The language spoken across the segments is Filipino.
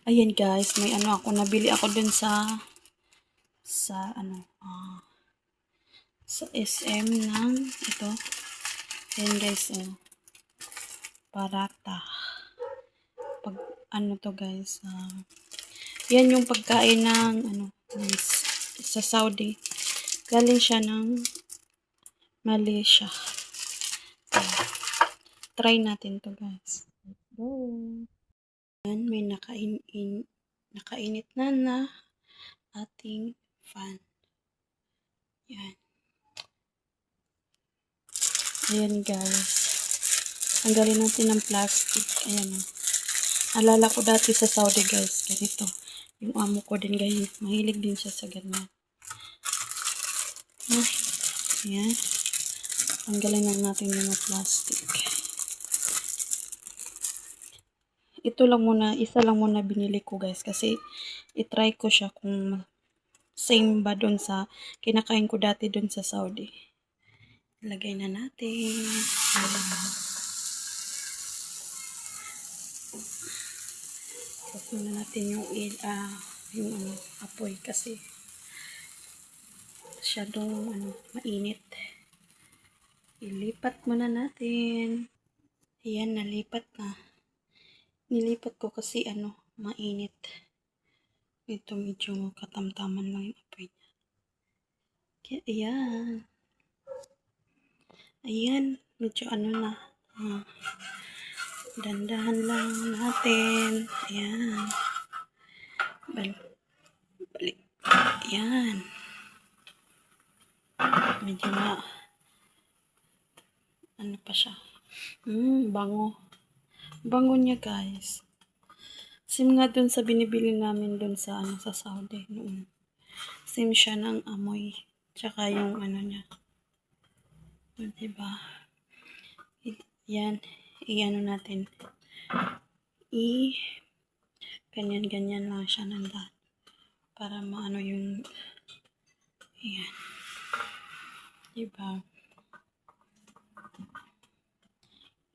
Ayan guys, may nabili ako dun sa SM ng ito. Ayan guys, parata. Pag to guys, yan yung pagkain ng sa Saudi. Galing siya ng Malaysia. Try natin to guys. Go. Yan, may nakainit na ating fan. Yan. Ayan guys. Tanggalin natin ng plastic. Ayan. Alala ko dati sa Saudi guys. Ganito. Yung amo ko din guys. Mahilig din siya sa ganyan. Ayan. Tanggalin na natin yung plastic. Ito lang muna. Isa lang muna binili ko guys. Kasi itry ko siya kung same ba dun sa kinakain ko dati dun sa Saudi. Lagay na natin. Tapos muna natin yung apoy kasi masyadong mainit. Ilipat muna natin. Ayan, nalipat na. Nilipat ko kasi mainit. Ito medyo katamtaman lang yung apoy niya. Kaya ayan. Ayan, medyo na. Dandahan lang natin. Ayan. Balik. Ayan. Medyo pa siya. Bango. Bango niya guys. Same nga dun sa binibili namin dun sa sa Saudi noon. Same siya ng amoy. Tsaka yung niya. Diba? Yan. I-ano natin. Ganyan-ganyan lang siya nandaan. Para maano yung ayan. Diba?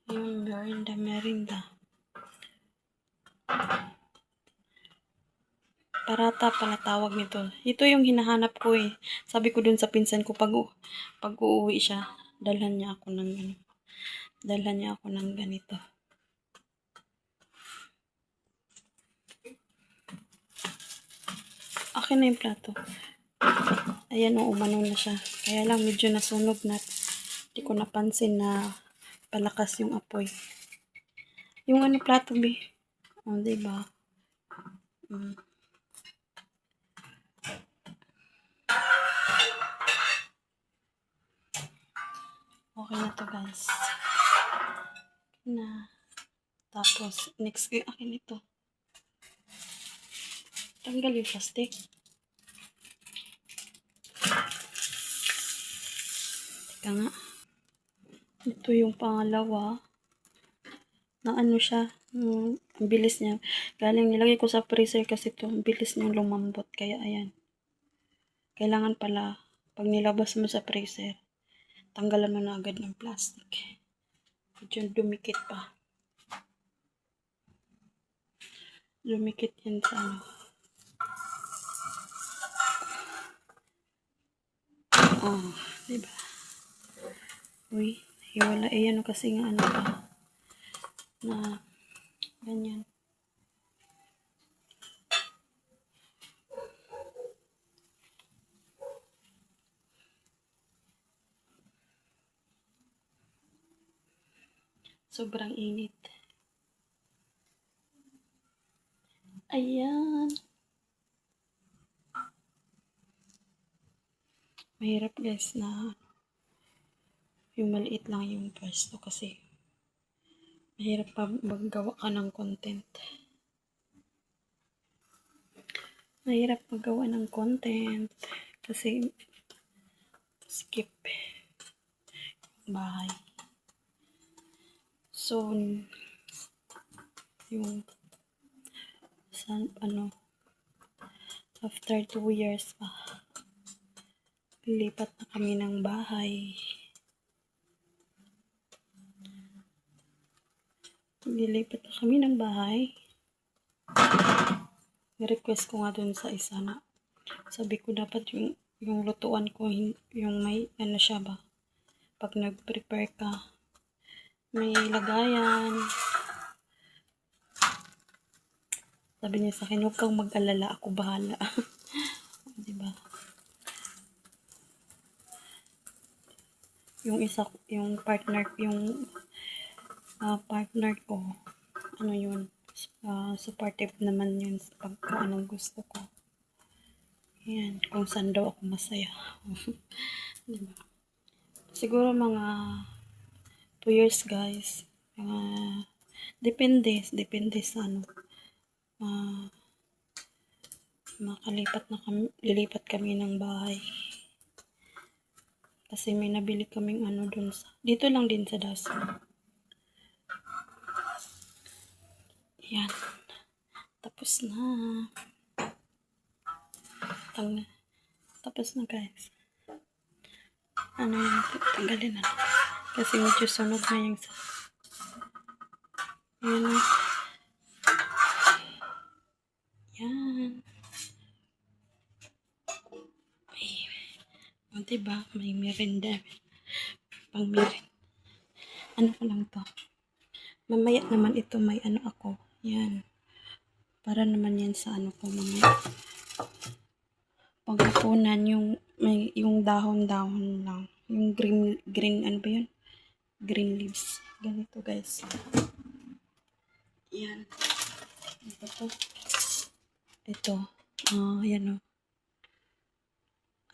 Yung merinda. Parata pala tawag nito. Ito yung hinahanap ko eh. Sabi ko dun sa pinsan ko pag uuwi siya, dalhan niya ako ng ganito. Akin na yung plato. Ayan umano na siya. Kaya lang medyo nasunog na. Hindi ko napansin na palakas yung apoy. Yung plato be. Diba? Okay na to guys. Tapos, next akin ito. Tanggal yung plastic. Teka nga. Ito yung pangalawa. Na siya. Ang bilis niya. Galing nilagay ko sa freezer kasi ito. Ang bilis niyang lumambot. Kaya ayan. Kailangan pala pag nilabas mo sa freezer, tanggalan mo na agad ng plastic. Medyo dumikit pa. Lumikit yan sa diba? Uy, hiwala. Ayan kasi nga pa. Na, ganyan. Sobrang init. Ayan. Mahirap guys na yung maliit lang yung pwesto kasi mahirap pa maggawa ka ng content. Mahirap magawa ng content kasi skip bahay. So, yung after 2 years pa, lipat na kami ng bahay. Nilipat na kami ng bahay. Request ko nga dun sa isa na sabi ko dapat yung lutuan ko yung may ano siya ba, pag nag-prepare ka may lagayan. Sabi niya sa akin, huwag kang mag-alala, ako bahala. Diba? Yung isa, yung partner ko, ano yun, supportive naman yun sa pag kung anong gusto ko. Yan, kung saan daw ako masaya. Diba? Siguro mga 2 years guys. Depende sa ano. Lilipat kami ng bahay. Kasi may nabili kaming ano dun sa, dito lang din sa Daso. Yan. Tapos na. Tapos na guys. Ano yung tanggalin na. Kasi medyo sunog na yung sa. Yan. Yan. O, diba? May merinda. Pang merinda. Ano ko lang to? Mamaya naman ito may ano ako. Yan. Para naman yan sa ano ko mamaya. Pagkapunan yung dahon-dahon lang. Yung green ano ba yun? Green leaves. Ganito guys. Yan. Ito to. Ito. Ayan o.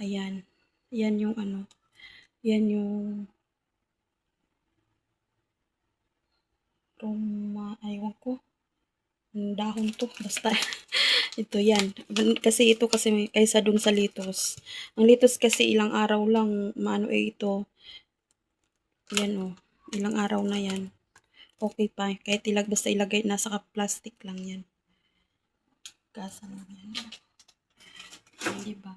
Ayan. Yan yung ano. Yan yung aywan ko. Yung dahon to. Basta. Ito yan. Kasi ito kasi kaysa dun sa litos. Ang litos kasi ilang araw lang maano ito. Yan o. Ilang araw na yan. Okay pa. Kahit basta ilagay nasa plastic lang yan. Gasa lang yan. Diba?